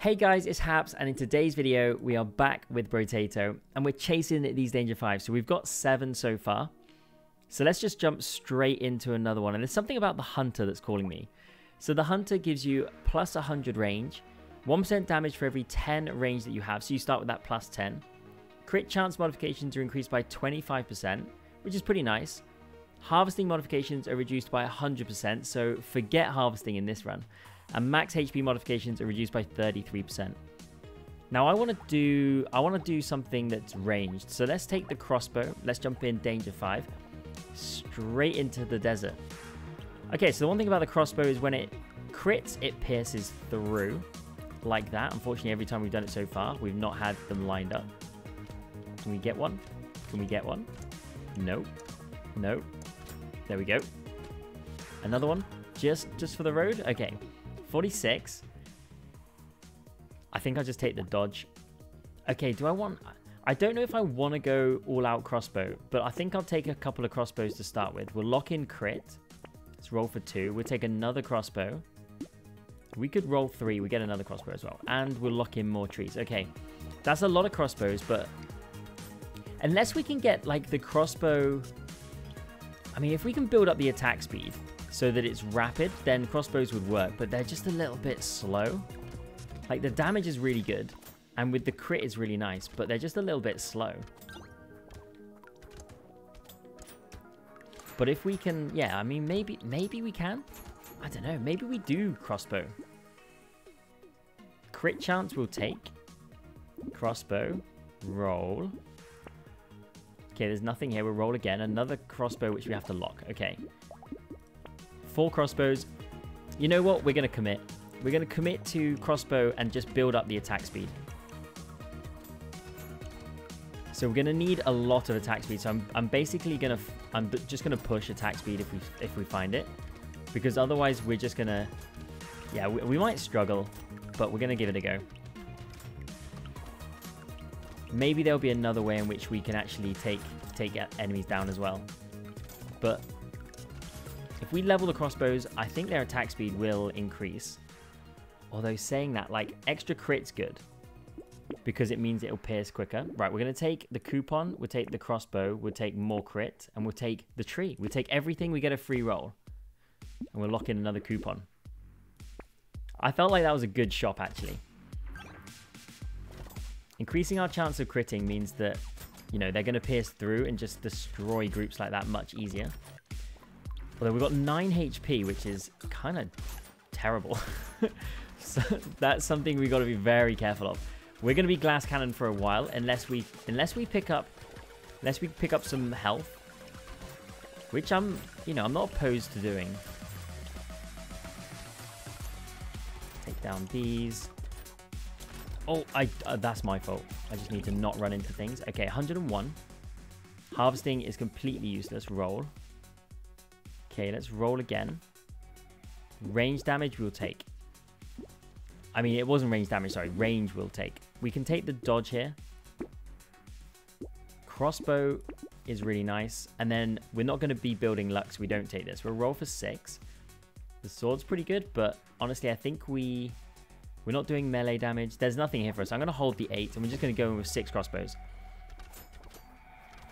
Hey guys, it's Haps, and in today's video, we are back with Brotato, and we're chasing these Danger 5. So we've got 7 so far. So let's just jump straight into another one. And there's something about the Hunter that's calling me. So the Hunter gives you plus 100 range, 1% damage for every 10 range that you have. So you start with that plus 10. Crit chance modifications are increased by 25%, which is pretty nice. Harvesting modifications are reduced by 100%, so forget harvesting in this run. And max HP modifications are reduced by 33%. Now I want to do something that's ranged. So let's take the crossbow. Let's jump in Danger 5 straight into the desert. Okay, so the one thing about the crossbow is when it crits, it pierces through like that. Unfortunately, every time we've done it so far, we've not had them lined up. Can we get one? Can we get one? Nope. Nope. There we go. Another one just for the road. Okay. 46. I think I'll just take the dodge. Okay, I don't know if I want to go all out crossbow, but I think I'll take a couple of crossbows to start with. We'll lock in crit. Let's roll for 2. We'll take another crossbow. We could roll 3. We get another crossbow as well. And we'll lock in more trees. Okay, that's a lot of crossbows, but unless we can get like the crossbow, I mean, if we can build up the attack speed so that it's rapid, then crossbows would work, but they're just a little bit slow. Like, the damage is really good, and with the crit is really nice, but they're just a little bit slow. But if we can, yeah, I mean, maybe we can. I don't know, maybe we do crossbow. Crit chance we'll take. Crossbow, roll. Okay, there's nothing here, we'll roll again. Another crossbow, which we have to lock, okay. 4 crossbows. You know what? We're going to commit. We're going to commit to crossbow and just build up the attack speed. So we're going to need a lot of attack speed. So I'm basically going to, I'm just going to push attack speed if we find it. Because otherwise we're just going to, yeah, we might struggle, but we're going to give it a go. Maybe there'll be another way in which we can actually take enemies down as well. But if we level the crossbows, I think their attack speed will increase. Although saying that, like, extra crit's good, because it means it'll pierce quicker. Right, we're going to take the coupon, we'll take the crossbow, we'll take more crit, and we'll take the tree. We'll take everything, we get a free roll. And we'll lock in another coupon. I felt like that was a good shop, actually. Increasing our chance of critting means that, you know, they're going to pierce through and just destroy groups like that much easier. Although we've got 9 HP, which is kind of terrible. So that's something we've got to be very careful of. We're going to be glass cannon for a while unless we pick up some health, which I'm not opposed to doing. Take down these. Oh, that's my fault. I just need to not run into things. Okay, 101. Harvesting is completely useless. Roll. Okay, let's roll again. Range damage we'll take. I mean, it wasn't range damage, sorry. Range we'll take. We can take the dodge here. Crossbow is really nice. And then we're not going to be building luck, so we don't take this. We'll roll for 6. The sword's pretty good, but honestly, I think we're not doing melee damage. There's nothing here for us. I'm going to hold the 8, and we're just going to go in with 6 crossbows.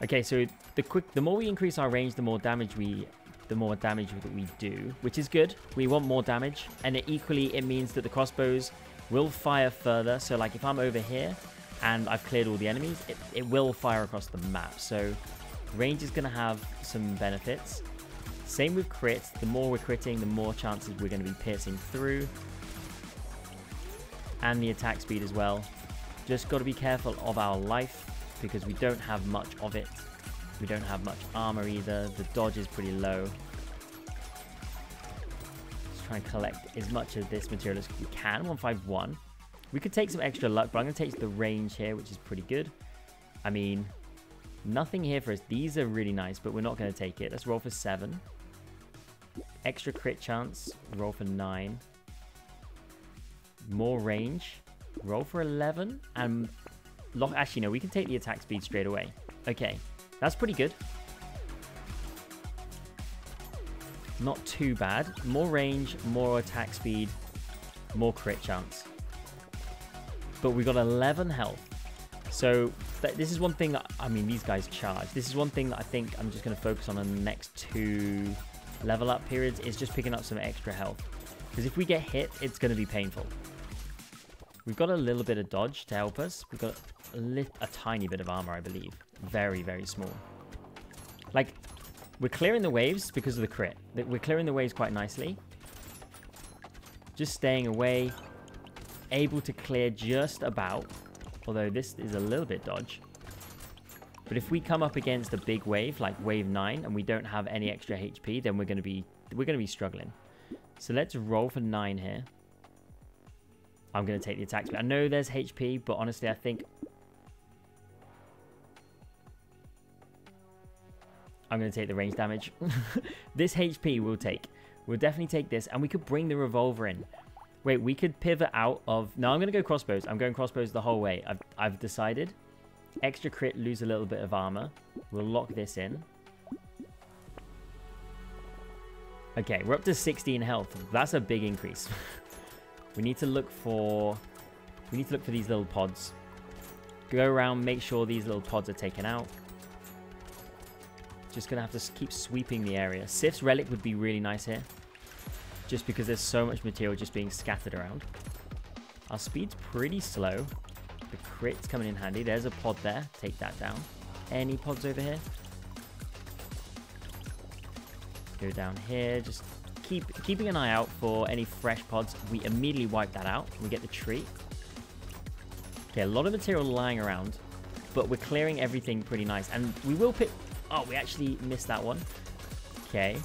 Okay, so the more we increase our range, the more damage that we do, which is good. We want more damage, and it means that the crossbows will fire further. So like if I'm over here and I've cleared all the enemies, it will fire across the map. So range is going to have some benefits. Same with crits. The more we're critting, the more chances we're going to be piercing through. And the attack speed as well. Just got to be careful of our life because we don't have much of it. We don't have much armor either. The dodge is pretty low. Let's try and collect as much of this material as we can. 151. We could take some extra luck, but I'm going to take the range here, which is pretty good. I mean, nothing here for us. These are really nice, but we're not going to take it. Let's roll for 7. Extra crit chance. Roll for 9. More range. Roll for 11. And actually, no, we can take the attack speed straight away. Okay. That's pretty good. Not too bad. More range, more attack speed, more crit chance. but we got 11 health. So this is one thing that, I mean, these guys charge. This is one thing that I think I'm just going to focus on in the next 2 level up periods, is just picking up some extra health. Because if we get hit, it's going to be painful. We've got a little bit of dodge to help us. We've got a tiny bit of armor, I believe. Very, very small. Like, we're clearing the waves because of the crit. We're clearing the waves quite nicely. Just staying away. Able to clear just about. Although this is a little bit dodge. But if we come up against a big wave, like wave 9, and we don't have any extra HP, then we're going to be struggling. So let's roll for 9 here. I'm going to take the attack speed. I know there's HP, but honestly, I think I'm going to take the range damage. This HP we'll take. We'll definitely take this, and we could bring the revolver in. Wait, we could pivot out of... No, I'm going to go crossbows. I'm going crossbows the whole way. I've decided. Extra crit, lose a little bit of armor. We'll lock this in. Okay, we're up to 16 health. That's a big increase. We need to look for these little pods. Go around, make sure these little pods are taken out. Just gonna have to keep sweeping the area. Sif's relic would be really nice here, just because there's so much material just being scattered around. Our speed's pretty slow. The crit's coming in handy. There's a pod there. Take that down. Any pods over here? Go down here. Just keeping an eye out for any fresh pods. We immediately wipe that out. We get the treat. Okay, a lot of material lying around, but we're clearing everything pretty nice. And we will pick... Oh, we actually missed that one. Okay.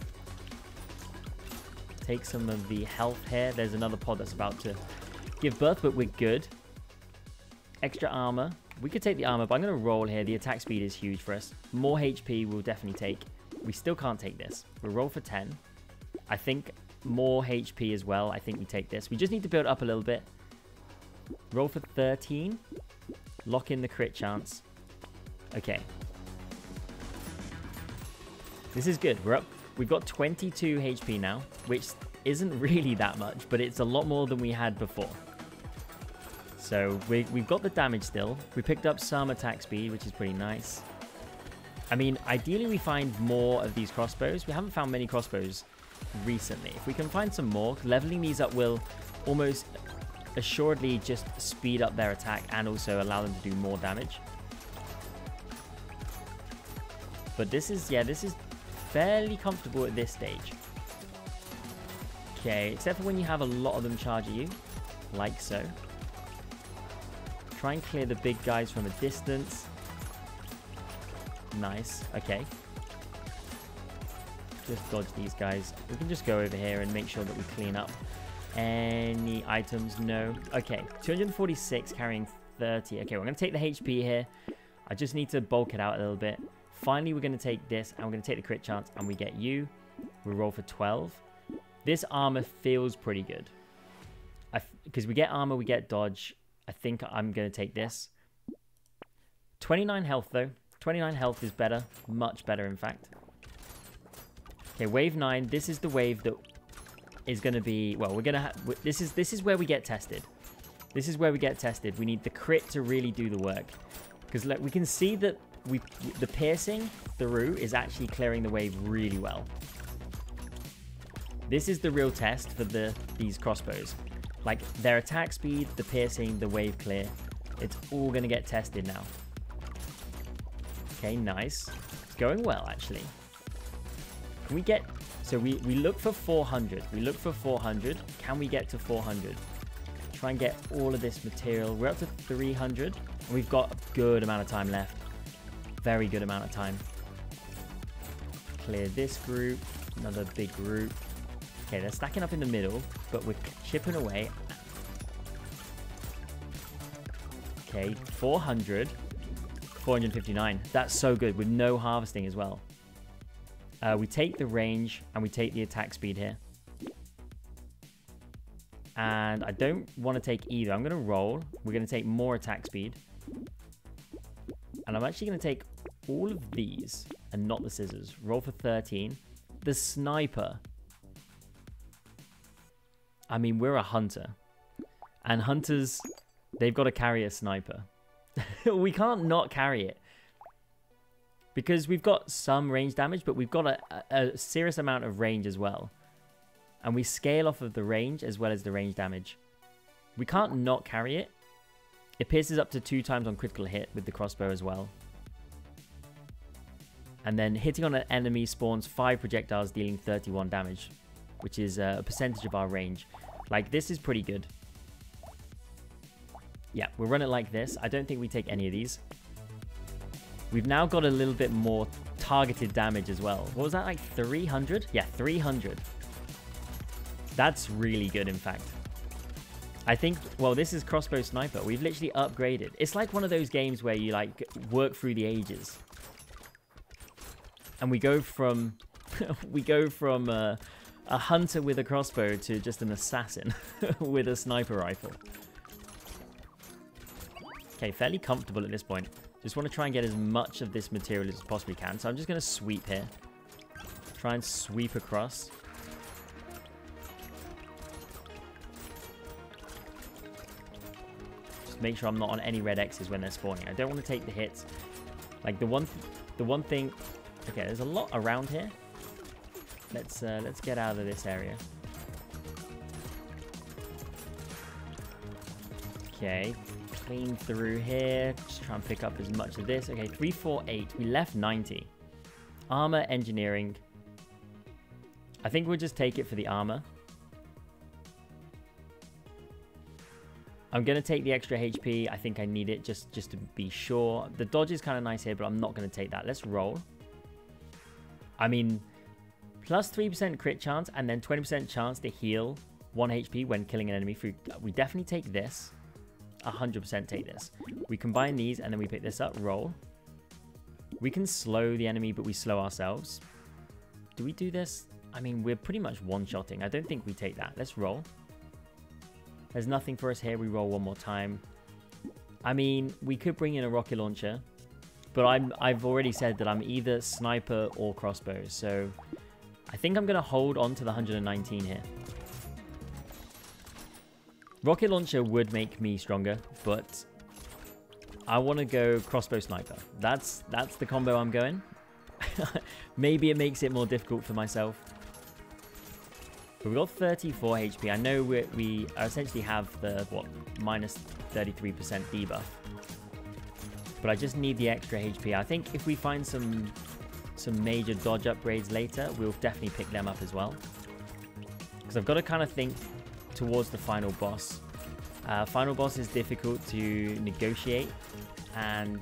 Take some of the health here. There's another pod that's about to give birth, but we're good. Extra armor. We could take the armor, but I'm going to roll here. The attack speed is huge for us. More HP we'll definitely take. We still can't take this. We'll roll for 10. I think more HP as well. I think we take this. We just need to build up a little bit. Roll for 13. Lock in the crit chance. Okay. This is good. We're up. We've got 22 HP now, which isn't really that much, but it's a lot more than we had before. So we've got the damage still. We picked up some attack speed, which is pretty nice. I mean, ideally we find more of these crossbows. We haven't found many crossbows recently. If we can find some more, leveling these up will almost assuredly just speed up their attack and also allow them to do more damage. But this is fairly comfortable at this stage. Okay, except for when you have a lot of them charge at you, like so. Try and clear the big guys from a distance. Nice. Okay. Just dodge these guys. We can just go over here and make sure that we clean up any items. No. Okay. 246 carrying 30. Okay, we're going to take the HP here. I just need to bulk it out a little bit. Finally, we're going to take this, and we're going to take the crit chance, and we get you. We roll for 12. This armor feels pretty good. Because we get armor, we get dodge. I think I'm going to take this. 29 health, though. 29 health is better. Much better, in fact. Okay, wave 9. This is the wave that is going to be... Well, we're going to have... This is where we get tested. This is where we get tested. We need the crit to really do the work. Because we can see that the piercing through is actually clearing the wave really well. This is the real test for these crossbows. Like, their attack speed, the piercing, the wave clear. It's all going to get tested now. Okay, nice. It's going well, actually. Can we get... So we look for 400. We look for 400. Can we get to 400? Try and get all of this material. We're up to 300. And we've got a good amount of time left. Very good amount of time. Clear this group. Another big group. Okay, they're stacking up in the middle, but we're chipping away. Okay, 400. 459. That's so good with no harvesting as well. We take the range and we take the attack speed here. And I don't want to take either. I'm going to roll. We're going to take more attack speed. And I'm actually going to take all of these and not the scissors. Roll for 13. The sniper. I mean, we're a hunter. And hunters They've got to carry a sniper. We can't not carry it. Because we've got some range damage, but we've got a serious amount of range as well. And we scale off of the range as well as the range damage. We can't not carry it. It pierces up to 2 times on critical hit with the crossbow as well. And then hitting on an enemy spawns 5 projectiles dealing 31 damage, which is a percentage of our range. Like, this is pretty good. Yeah, we'll run it like this. I don't think we take any of these. We've now got a little bit more targeted damage as well. What was that, like 300? Yeah, 300. That's really good, in fact. I think, well, this is Crossbow Sniper. We've literally upgraded. It's like one of those games where you, like, work through the ages. And we go from a hunter with a crossbow to just an assassin with a sniper rifle. Okay, fairly comfortable at this point. Just want to try and get as much of this material as possibly can. So I'm just going to sweep here. Try and sweep across. Just make sure I'm not on any red X's when they're spawning. I don't want to take the hits. Like the one thing. Okay, there's a lot around here. Let's get out of this area. Okay. Clean through here. Just try and pick up as much of this. Okay, 348. We left 90. Armor, engineering. I think we'll just take it for the armor. I'm going to take the extra HP. I think I need it just to be sure. The dodge is kind of nice here, but I'm not going to take that. Let's roll. I mean, plus 3% crit chance and then 20% chance to heal 1 HP when killing an enemy. We definitely take this. 100% take this. We combine these and then we pick this up. Roll. We can slow the enemy, but we slow ourselves. Do we do this? I mean, we're pretty much one-shotting. I don't think we take that. Let's roll. There's nothing for us here. We roll one more time. I mean, we could bring in a rocket launcher, but I've already said that I'm either sniper or crossbow. So I think I'm going to hold on to the 119 here. Rocket launcher would make me stronger, but I want to go crossbow sniper. That's the combo I'm going. Maybe it makes it more difficult for myself. But we've got 34 HP. I know we essentially have the, what, minus 33% debuff. But I just need the extra HP. I think if we find some major dodge upgrades later, we'll definitely pick them up as well. Because I've got to kind of think towards the final boss. Final boss is difficult to negotiate, and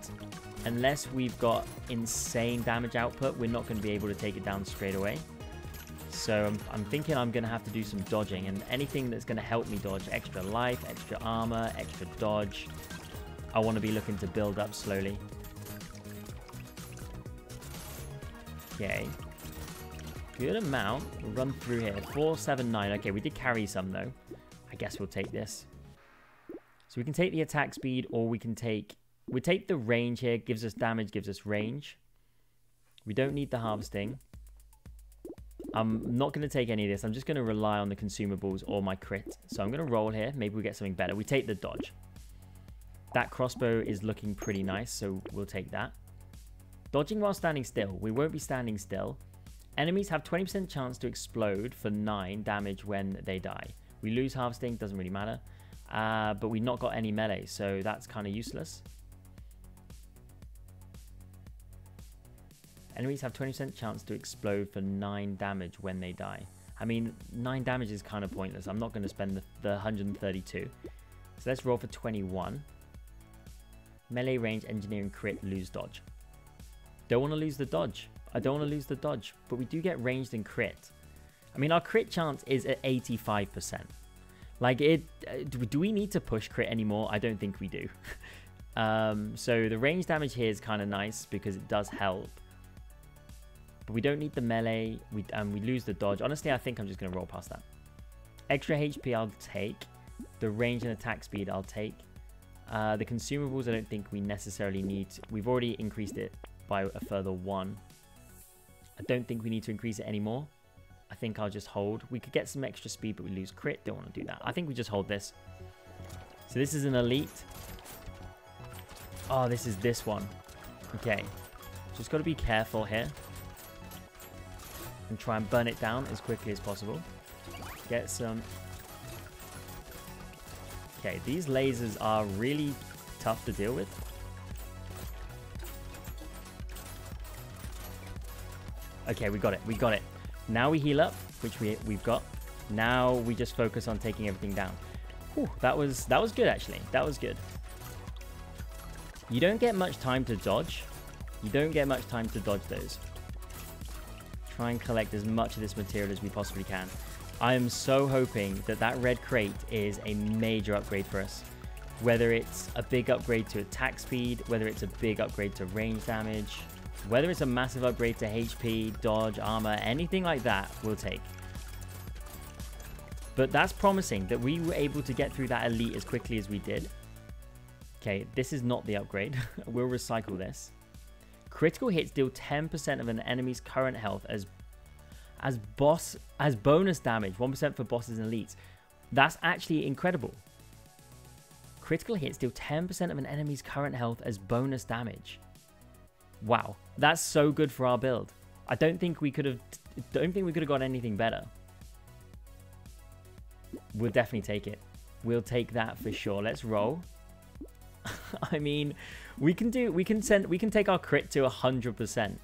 unless we've got insane damage output, we're not going to be able to take it down straight away. So I'm thinking I'm going to have to do some dodging, and anything that's going to help me dodge, extra life, extra armor, extra dodge, I want to be looking to build up slowly. Okay. Good amount. We'll run through here. 479. Okay, we did carry some though. I guess we'll take this. So we can take the attack speed, or we take the range here. Gives us damage, gives us range. We don't need the harvesting. I'm not going to take any of this. I'm just going to rely on the consumables or my crit. So I'm going to roll here. Maybe we get something better. We take the dodge. That crossbow is looking pretty nice, so we'll take that. Dodging while standing still. We won't be standing still. Enemies have 20% chance to explode for 9 damage when they die. We lose harvesting, doesn't really matter. But we've not got any melee, so that's kind of useless. Enemies have 20% chance to explode for 9 damage when they die. I mean, 9 damage is kind of pointless. I'm not going to spend the 132. So let's roll for 21. Melee, range, engineering, crit, lose dodge. Don't want to lose the dodge. I don't want to lose the dodge, but we do get ranged and crit. I mean, our crit chance is at 85%. Like, do we need to push crit anymore? I don't think we do. So the range damage here is kind of nice because it does help. But we don't need the melee. We lose the dodge. Honestly, I think I'm just going to roll past that. Extra HP I'll take. The range and attack speed I'll take. The consumables I don't think we necessarily need. We've already increased it by a further 1. I don't think we need to increase it anymore. I think I'll just hold. We could get some extra speed, but we lose crit. Don't want to do that. I think we just hold this. So this is an elite. Oh, this is this one. Okay. Just got to be careful here. And try and burn it down as quickly as possible. Get some... Okay, these lasers are really tough to deal with. Okay, we got it. We got it. Now we heal up, which we've got. Now we just focus on taking everything down. Whew, that was good, actually. That was good. You don't get much time to dodge. You don't get much time to dodge those. Try and collect as much of this material as we possibly can. I am so hoping that that red crate is a major upgrade for us. Whether it's a big upgrade to attack speed, whether it's a big upgrade to range damage, whether it's a massive upgrade to HP, dodge, armor, anything like that, we'll take. But that's promising that we were able to get through that elite as quickly as we did. Okay, this is not the upgrade. We'll recycle this. Critical hits deal 10% of an enemy's current health as bonus damage, 1% for bosses and elites. That's actually incredible. Critical hits deal 10% of an enemy's current health as bonus damage. Wow, that's so good for our build. I don't think we could have got anything better. We'll definitely take it. We'll take that for sure. Let's roll. I mean, we can take our crit to 100%.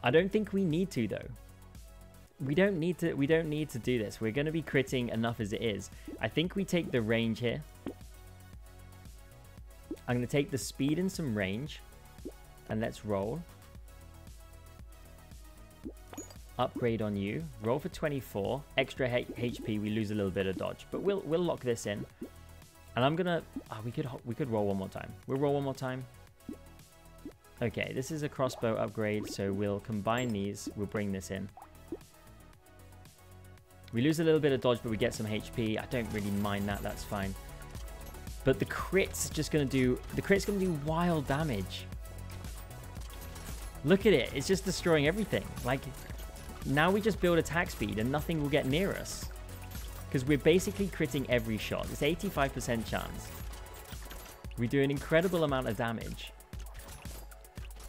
I don't think we need to though. We don't need to do this. We're going to be critting enough as it is. I think we take the range here. I'm going to take the speed and some range. And let's roll. Upgrade on you. Roll for 24. Extra HP. We lose a little bit of dodge. But we'll lock this in. And I'm gonna... Oh, we could roll one more time. We'll roll one more time. Okay, this is a crossbow upgrade. So we'll combine these. We'll bring this in. We lose a little bit of dodge, but we get some HP. I don't really mind that. That's fine. But the crit's just gonna do... The crit's gonna do wild damage. Look at it. It's just destroying everything. Like, now we just build attack speed and nothing will get near us. Because we're basically critting every shot. It's 85% chance. We do an incredible amount of damage.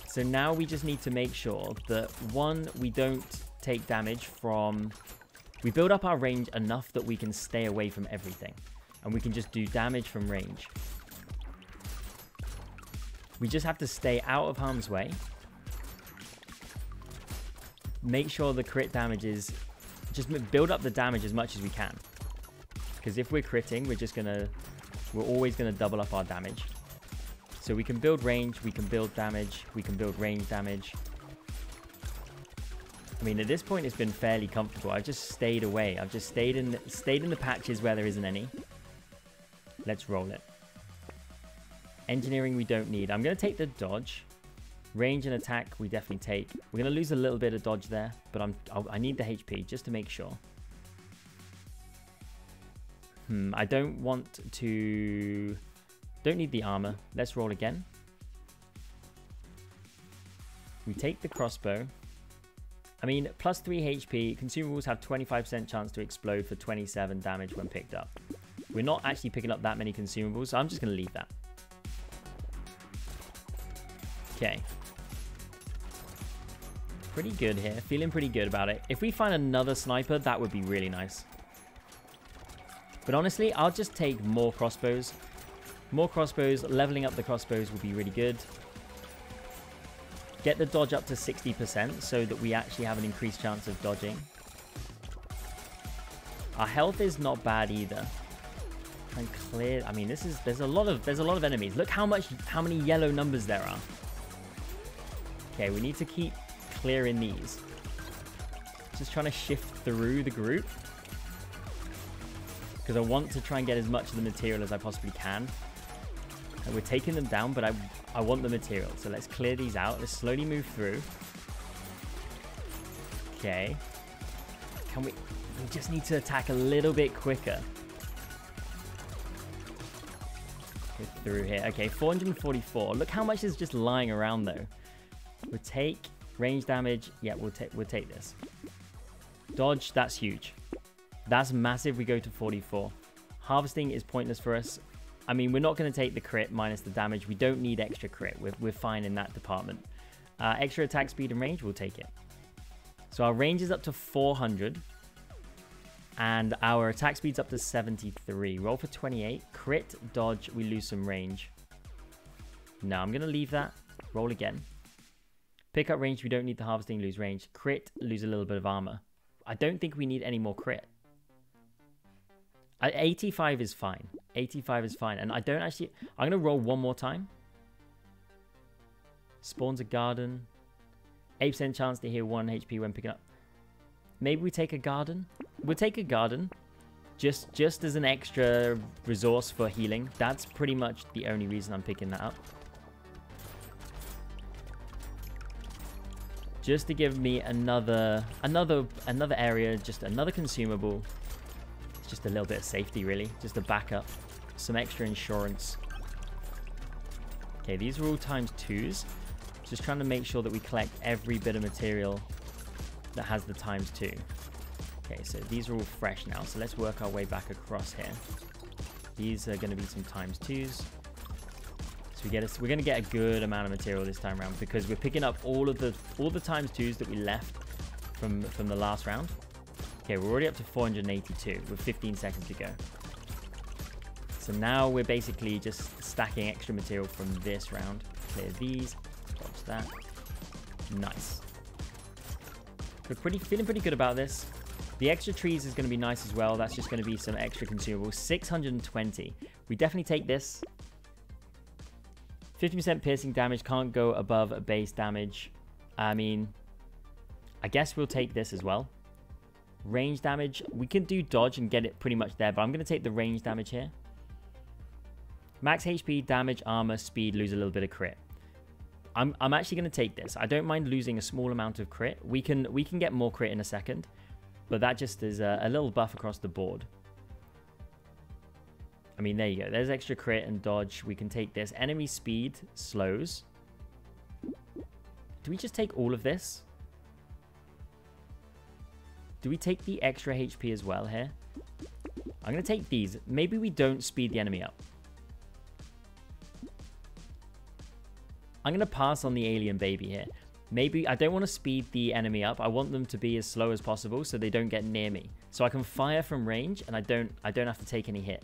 So now we just need to make sure that, one, we don't take damage from... We build up our range enough that we can stay away from everything. And we can just do damage from range. We just have to stay out of harm's way. Make sure the crit damage is... Just build up the damage as much as we can. Because if we're critting, we're always gonna double up our damage. So we can build range, we can build damage, we can build range damage. I mean, at this point, it's been fairly comfortable. I've just stayed away. I've just stayed in the patches where there isn't any. Let's roll it. Engineering, we don't need. I'm gonna take the dodge. Range and attack, we definitely take. We're going to lose a little bit of dodge there, but I need the HP just to make sure. I don't want to... Don't need the armor. Let's roll again. We take the crossbow. I mean, plus 3 HP. Consumables have 25% chance to explode for 27 damage when picked up. We're not actually picking up that many consumables, so I'm just going to leave that. Okay. Pretty good here. Feeling pretty good about it. If we find another sniper, that would be really nice. But honestly, I'll just take more crossbows. More crossbows. Leveling up the crossbows would be really good. Get the dodge up to 60% so that we actually have an increased chance of dodging. Our health is not bad either. And clear. I mean, there's a lot of enemies. Look how many yellow numbers there are. Okay, we need to keep clearing these. Just trying to shift through the group. Because I want to try and get as much of the material as I possibly can. And we're taking them down, but I want the material. So let's clear these out. Let's slowly move through. Okay. We just need to attack a little bit quicker. Get through here. Okay, 444. Look how much is just lying around though. We'll take range damage. Yeah, we'll take this. Dodge, that's huge. That's massive. We go to 44. Harvesting is pointless for us. I mean, we're not going to take the crit minus the damage. We don't need extra crit. We're fine in that department. Extra attack speed and range, we'll take it. So our range is up to 400. And our attack speed's up to 73. Roll for 28. Crit, dodge, we lose some range. No, I'm going to leave that. Roll again. Pick up range, we don't need the harvesting, lose range. Crit, lose a little bit of armor. I don't think we need any more crit. 85 is fine. 85 is fine. And I don't actually... I'm going to roll one more time. Spawns a garden. 8% chance to heal 1 HP when picking up. Maybe we take a garden. We'll take a garden. Just as an extra resource for healing. That's pretty much the only reason I'm picking that up. Just to give me another area, just another consumable. It's just a little bit of safety, really. Just a backup. Some extra insurance. Okay, these are all ×2s. Just trying to make sure that we collect every bit of material that has the ×2. Okay, so these are all fresh now. So let's work our way back across here. These are going to be some ×2s. So we're going to get a good amount of material this time around because we're picking up all the ×2s that we left from the last round. Okay, we're already up to 482 with 15 seconds to go. So now we're basically just stacking extra material from this round. Clear these, dodge that. Nice. We're feeling pretty good about this. The extra trees is going to be nice as well. That's just going to be some extra consumables. 620. We definitely take this. 50% piercing damage, can't go above a base damage. I mean, I guess we'll take this as well. Range damage, we can do dodge and get it pretty much there, but I'm going to take the range damage here. Max HP, damage, armor, speed, lose a little bit of crit. I'm actually going to take this. I don't mind losing a small amount of crit. We can get more crit in a second, but that just is a little buff across the board. I mean, there you go. There's extra crit and dodge. We can take this. Enemy speed slows. Do we just take all of this? Do we take the extra HP as well here? I'm going to take these. Maybe we don't speed the enemy up. I'm going to pass on the alien baby here. Maybe I don't want to speed the enemy up. I want them to be as slow as possible so they don't get near me. So I can fire from range and I don't have to take any hit.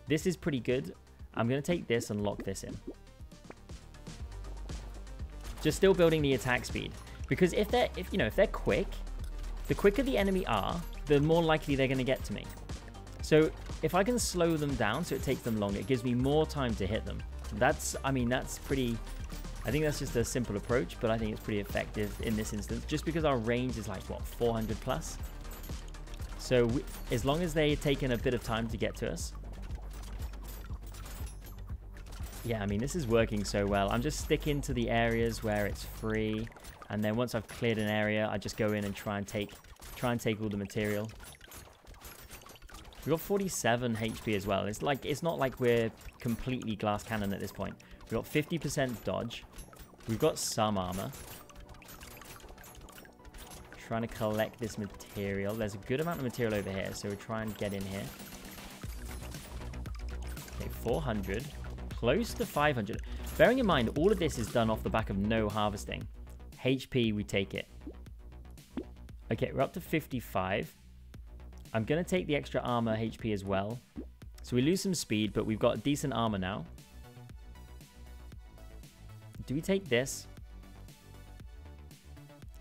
This is pretty good. I'm going to take this and lock this in. Just still building the attack speed. Because if they're quick, the quicker the enemy are, the more likely they're going to get to me. So if I can slow them down so it takes them longer, it gives me more time to hit them. That's pretty... I think that's just a simple approach, but I think it's pretty effective in this instance. Just because our range is like, what, 400 plus? So as long as they're taking a bit of time to get to us... Yeah, I mean, this is working so well. I'm just sticking to the areas where it's free. And then once I've cleared an area, I just go in and try and take all the material. We've got 47 HP as well. It's not like we're completely glass cannon at this point. We've got 50% dodge. We've got some armor. Trying to collect this material. There's a good amount of material over here, so we'll try and get in here. Okay, 400. Close to 500. Bearing in mind, all of this is done off the back of no harvesting. HP, we take it. Okay, we're up to 55. I'm going to take the extra armor HP as well. So we lose some speed, but we've got decent armor now. Do we take this?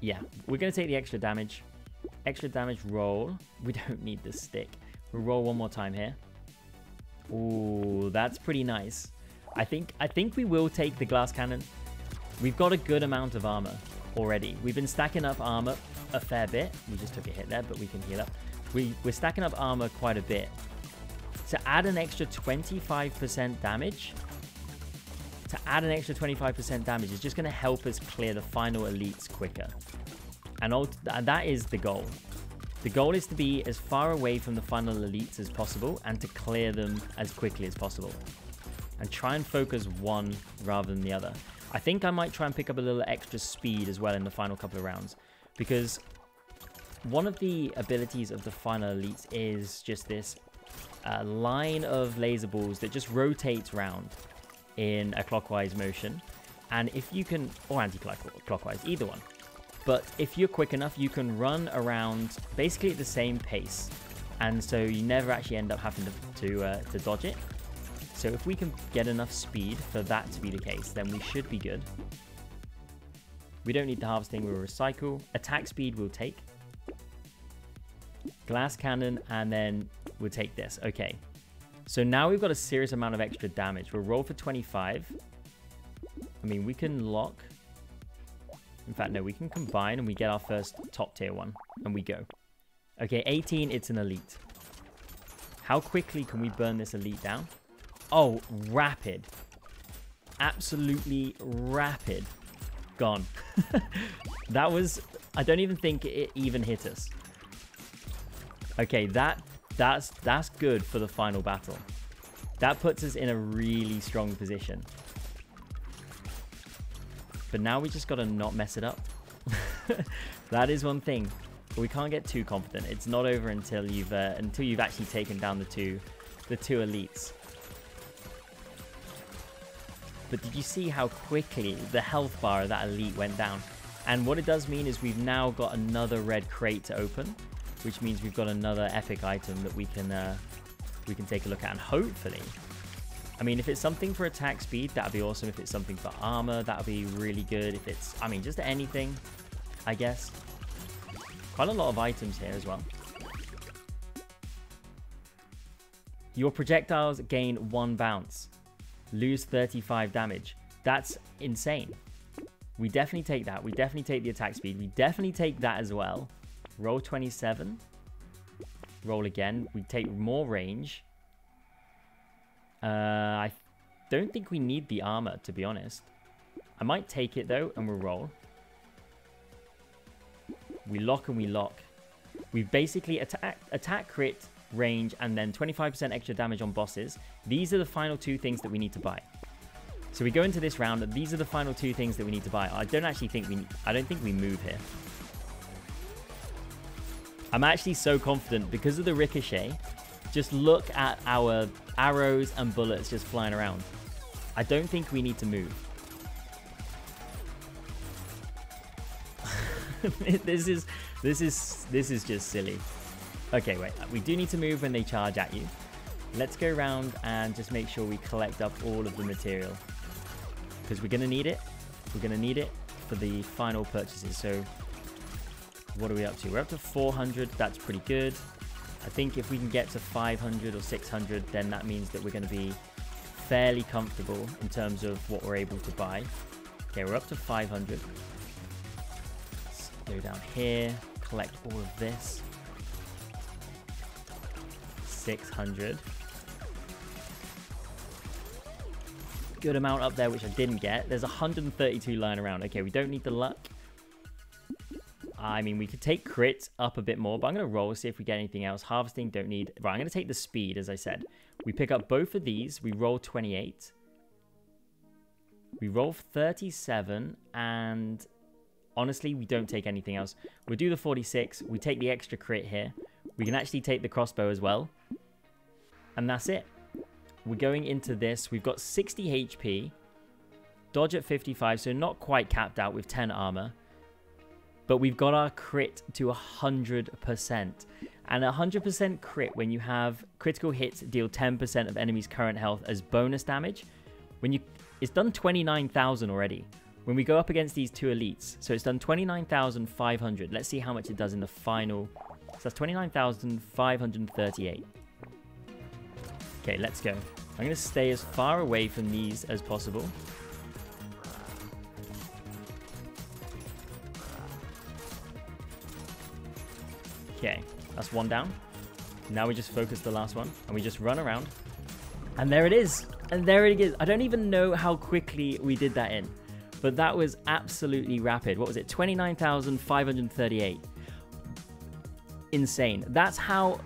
Yeah, we're going to take the extra damage. Extra damage roll. We don't need the stick. We'll roll one more time here. Ooh, that's pretty nice. I think we will take the glass cannon. We've got a good amount of armor already. We've been stacking up armor a fair bit. We just took a hit there, but we can heal up. We're stacking up armor quite a bit. To add an extra 25% damage... To add an extra 25% damage is just going to help us clear the final elites quicker. And that is the goal. The goal is to be as far away from the final elites as possible and to clear them as quickly as possible. And try and focus one rather than the other. I think I might try and pick up a little extra speed as well in the final couple of rounds. Because one of the abilities of the final elites is just this line of laser balls that just rotates round in a clockwise motion. And if you can, or anti-clockwise, either one. But if you're quick enough, you can run around basically at the same pace. And so you never actually end up having to dodge it. So if we can get enough speed for that to be the case, then we should be good. We don't need the harvesting, we'll recycle. Attack speed we'll take. Glass cannon, and then we'll take this. Okay. So now we've got a serious amount of extra damage. We'll roll for 25. I mean, we can lock. In fact, no, we can combine and we get our first top tier one. And we go. Okay, 18, it's an elite. How quickly can we burn this elite down? Oh, rapid. Absolutely rapid. Gone. That was... I don't even think it even hit us. Okay, that's good for the final battle. That puts us in a really strong position. But now we just got to not mess it up. That is one thing. But we can't get too confident. It's not over until you've actually taken down the two elites. But did you see how quickly the health bar of that elite went down? And what it does mean is we've now got another red crate to open, which means we've got another epic item that we can take a look at. And hopefully, I mean, if it's something for attack speed, that'd be awesome. If it's something for armor, that'd be really good. If it's, I mean, just anything, I guess. Quite a lot of items here as well. Your projectiles gain 1 bounce. Lose 35 damage. That's insane. We definitely take that. We definitely take the attack speed. We definitely take that as well. Roll 27. Roll again. We take more range. I don't think we need the armor, to be honest. I might take it, though, and we'll roll. We lock and we lock. We've basically attack, crit, range, and then 25% extra damage on bosses. These are the final 2 things that we need to buy. So we go into this round, and these are the final 2 things that we need to buy. I don't think we move here. I'm actually so confident because of the Ricochet. Just look at our arrows and bullets just flying around. I don't think we need to move. This is just silly. Okay, wait. We do need to move when they charge at you. Let's go around and just make sure we collect up all of the material, because we're going to need it. We're going to need it for the final purchases. So what are we up to? We're up to 400. That's pretty good. I think if we can get to 500 or 600, then that means that we're going to be fairly comfortable in terms of what we're able to buy. Okay, we're up to 500. Let's go down here, collect all of this. 600. Good amount up there, which I didn't get. There's 132 lying around. Okay, we don't need the luck. I mean, we could take crit up a bit more, but I'm going to roll, see if we get anything else. Harvesting, don't need. Right, I'm going to take the speed, as I said. We pick up both of these. We roll 28. We roll 37, and honestly, we don't take anything else. We'll do the 46. We take the extra crit here. We can actually take the crossbow as well. And that's it. We're going into this. We've got 60 HP. Dodge at 55, so not quite capped out with 10 armor. But we've got our crit to 100%. And 100% crit, when you have critical hits deal 10% of enemies' current health as bonus damage. It's done 29,000 already. When we go up against these 2 elites, so it's done 29,500. Let's see how much it does in the final. So that's 29,538. Okay, let's go. I'm going to stay as far away from these as possible. Okay, that's 1 down. Now we just focus the last one, and we just run around. And there it is. And there it is. I don't even know how quickly we did that in, but that was absolutely rapid. What was it? 29,538. Insane. That's how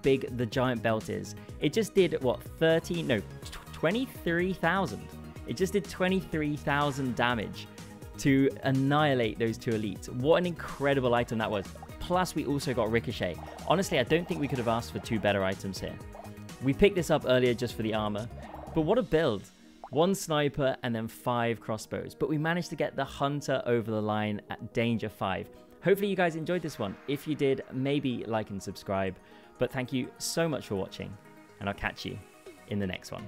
big the giant belt is. It just did what? 23,000. It just did 23,000 damage to annihilate those 2 elites. What an incredible item that was. Plus, we also got Ricochet. Honestly, I don't think we could have asked for 2 better items here. We picked this up earlier just for the armor, but what a build. 1 sniper and then 5 crossbows, but we managed to get the hunter over the line at danger 5. Hopefully you guys enjoyed this one. If you did, maybe like and subscribe, but thank you so much for watching, and I'll catch you in the next one.